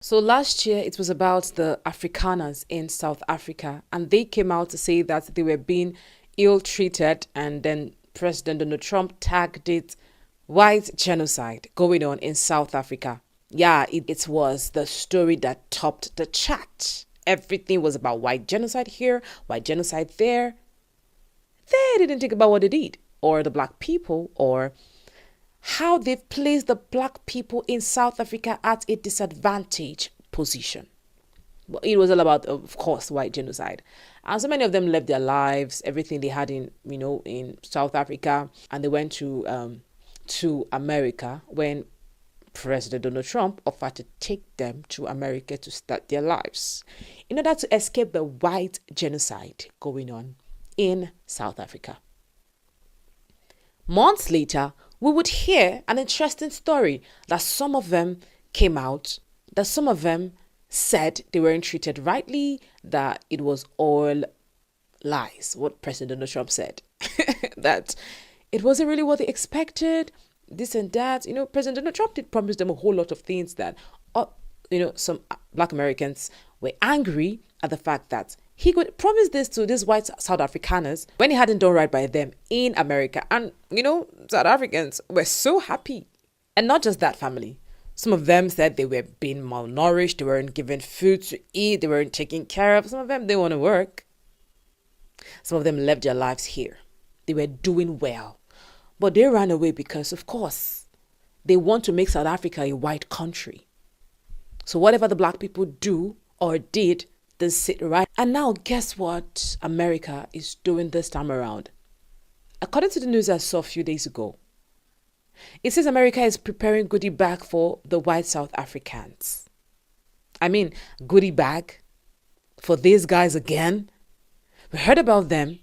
So last year it was about the Afrikaners in South Africa, and they came out to say that they were being ill treated, and then President Donald Trump tagged it white genocide going on in South Africa. Yeah, it was the story that topped the chat. Everything was about white genocide here, white genocide there. They didn't think about what they did, or the black people, or how they've placed the black people in South Africa at a disadvantaged position. But it was all about, of course, white genocide. And so many of them left their lives, everything they had in South Africa, and they went to America when President Donald Trump offered to take them to America to start their lives in order to escape the white genocide going on in South Africa. Months later, we would hear an interesting story that some of them came out, that some of them said they weren't treated rightly, that it was all lies, what President Donald Trump said, that it wasn't really what they expected, this and that. President Donald Trump did promise them a whole lot of things that, some black Americans were angry at the fact that he could promise this to these white South Afrikaners when he hadn't done right by them in America. And, South Africans were so happy. And not just that, family. Some of them said they were being malnourished, they weren't given food to eat, they weren't taken care of. Some of them, they want to work. Some of them left their lives here. They were doing well. But they ran away because, of course, they want to make South Africa a white country. So whatever the black people do or did, they sit right. And now, guess what America is doing this time around? According to the news I saw a few days ago, it says America is preparing goodie bag for the white South Africans. I mean, goodie bag for these guys again. We heard about them.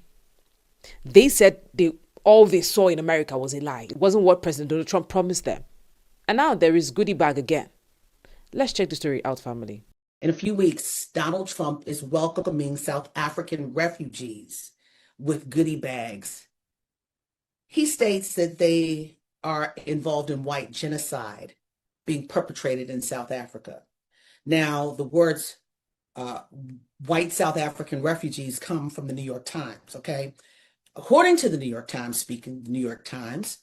They said all they saw in America was a lie. It wasn't what President Donald Trump promised them. And now there is goodie bag again. Let's check the story out, family. In a few weeks, Donald Trump is welcoming South African refugees with goodie bags. He states that they are involved in white genocide being perpetrated in South Africa. Now, the words white South African refugees come from the New York Times, okay? According to the New York Times, speaking the New York Times,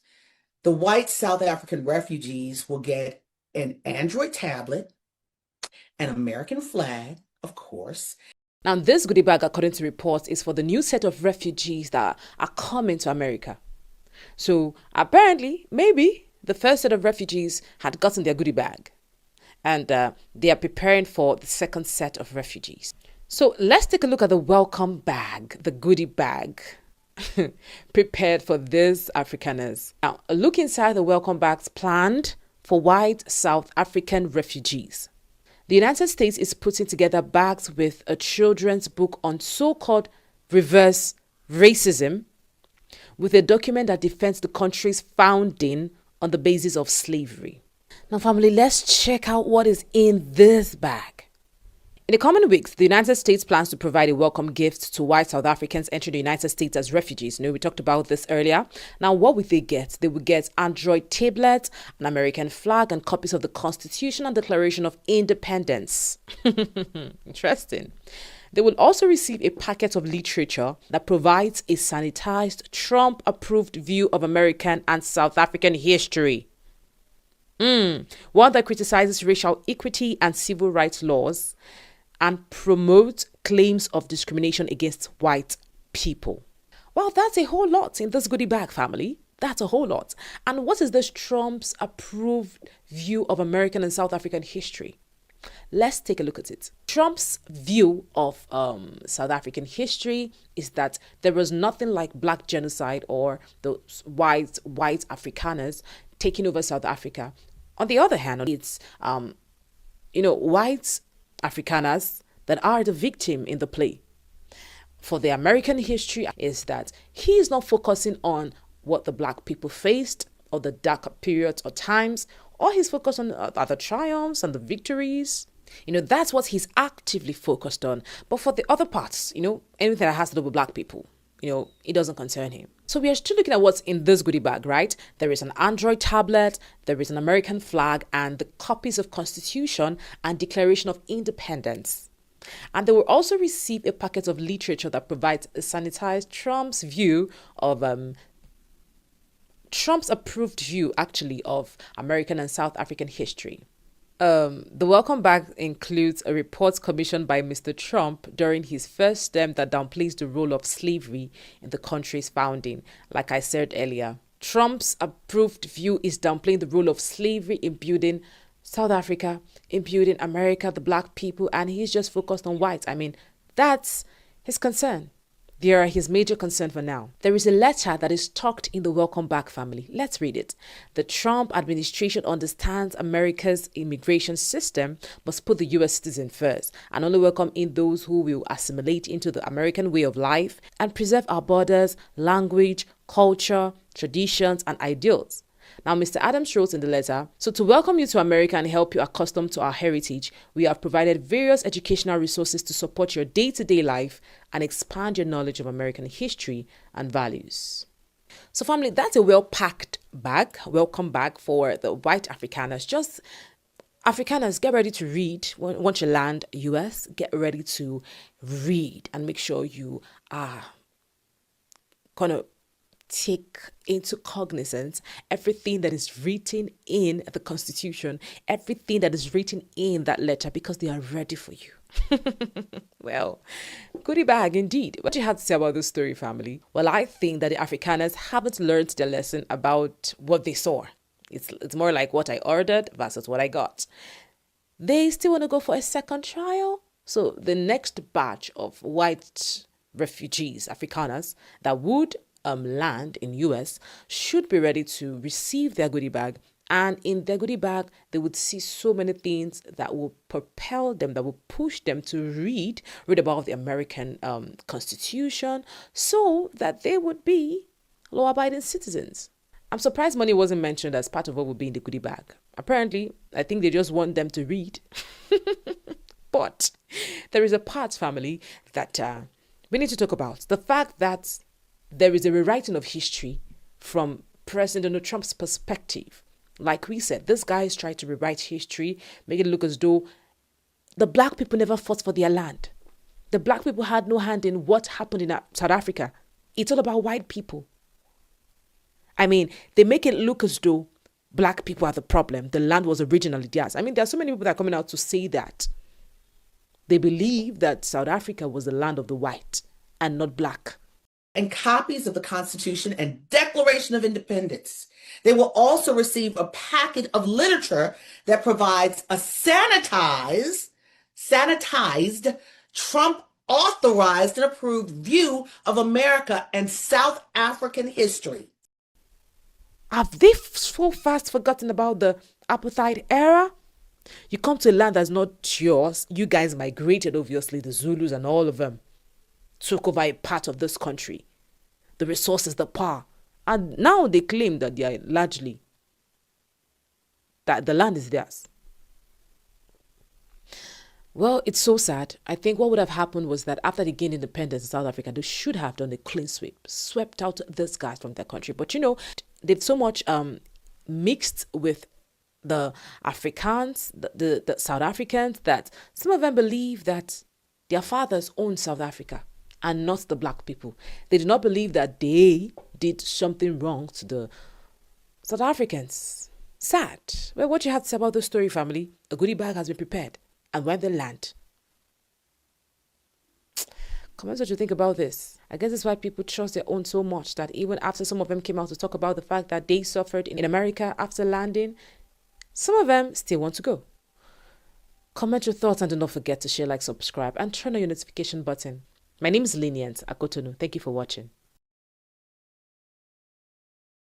the white South African refugees will get an Android tablet, an American flag, of course. Now, this goodie bag, according to reports, is for the new set of refugees that are coming to America. So apparently, maybe the first set of refugees had gotten their goodie bag, and they are preparing for the second set of refugees. So let's take a look at the welcome bag, the goodie bag prepared for these Afrikaners. Now, look inside the welcome bags planned for white South African refugees. The United States is putting together bags with a children's book on so-called reverse racism, with a document that defends the country's founding on the basis of slavery. Now, family, let's check out what is in this bag. In the coming weeks, the United States plans to provide a welcome gift to white South Africans entering the United States as refugees. We talked about this earlier. Now, what would they get? They would get Android tablets, an American flag, and copies of the Constitution and Declaration of Independence. Interesting. They will also receive a packet of literature that provides a sanitized, Trump-approved view of American and South African history. One that criticizes racial equity and civil rights laws and promotes claims of discrimination against white people. Well, that's a whole lot in this goodie bag, family. That's a whole lot. And what is this Trump's approved view of American and South African history? Let's take a look at it. Trump's view of South African history is that there was nothing like black genocide or the white Afrikaners taking over South Africa. On the other hand, it's white Afrikaners that are the victim in the play. For the American history is that he is not focusing on what the black people faced or the darker periods or times, or he's focused on other triumphs and the victories. That's what he's actively focused on. But for the other parts, anything that has to do with black people, it doesn't concern him. So we are still looking at what's in this goodie bag, right? There is an Android tablet, there is an American flag, and the copies of Constitution and Declaration of Independence. And they will also receive a packet of literature that provides a sanitized Trump's view of Trump's approved view, actually, of American and South African history. The welcome bag includes a report commissioned by Mr. Trump during his first term that downplays the role of slavery in the country's founding. Like I said earlier, Trump's approved view is downplaying the role of slavery in building South Africa, in building America, the black people, and he's just focused on whites. I mean, that's his concern. They are his major concern for now. There is a letter that is tucked in the welcome back family. Let's read it. The Trump administration understands America's immigration system must put the U.S. citizen first and only welcome in those who will assimilate into the American way of life and preserve our borders, language, culture, traditions, and ideals. Now, Mr. Adams wrote in the letter, so to welcome you to America and help you accustom to our heritage, we have provided various educational resources to support your day-to-day life and expand your knowledge of American history and values. So family, that's a well-packed bag, welcome bag for the white Afrikaners. Just Afrikaners, get ready to read. Once you land US, get ready to read and make sure you are kind of take into cognizance everything that is written in the Constitution, everything that is written in that letter, because they are ready for you. Well, goodie bag indeed. What do you have to say about this story, family? Well, I think that the Afrikaners haven't learned their lesson about what they saw. It's more like what I ordered versus what I got. They still want to go for a second trial. So the next batch of white refugees, Afrikaners, that would land in US should be ready to receive their goodie bag, and in their goodie bag they would see so many things that will propel them, that will push them to read about the American Constitution, so that they would be law-abiding citizens. I'm surprised money wasn't mentioned as part of what would be in the goodie bag. Apparently, I think they just want them to read. But there is a part, family, that we need to talk about. The fact that there is a rewriting of history from President Donald Trump's perspective. Like we said, this guy is trying to rewrite history, make it look as though the black people never fought for their land. The black people had no hand in what happened in South Africa. It's all about white people. I mean, they make it look as though black people are the problem. The land was originally theirs. I mean, there are so many people that are coming out to say that. They believe that South Africa was the land of the white and not black. And copies of the Constitution and Declaration of Independence. They will also receive a packet of literature that provides a sanitized, Trump authorized and approved view of America and South African history. Have they so fast forgotten about the apartheid era? You come to a land that's not yours. You guys migrated, obviously, the Zulus and all of them took over a part of this country, the resources, the power, and now they claim that they are largely, that the land is theirs. Well, it's so sad. I think what would have happened was that after they gained independence in South Africa, they should have done a clean sweep, swept out these guys from their country. But they've so much mixed with the Africans, the South Africans, that some of them believe that their fathers owned South Africa and not the black people. They do not believe that they did something wrong to the South Africans. Sad. Well, what you have to say about this story, family? A goodie bag has been prepared. And when they land, comment what you think about this. I guess that's why people trust their own so much that even after some of them came out to talk about the fact that they suffered in America after landing, some of them still want to go. Comment your thoughts and do not forget to share, like, subscribe, and turn on your notification button. My name is Lynient, Akotonou. Thank you for watching.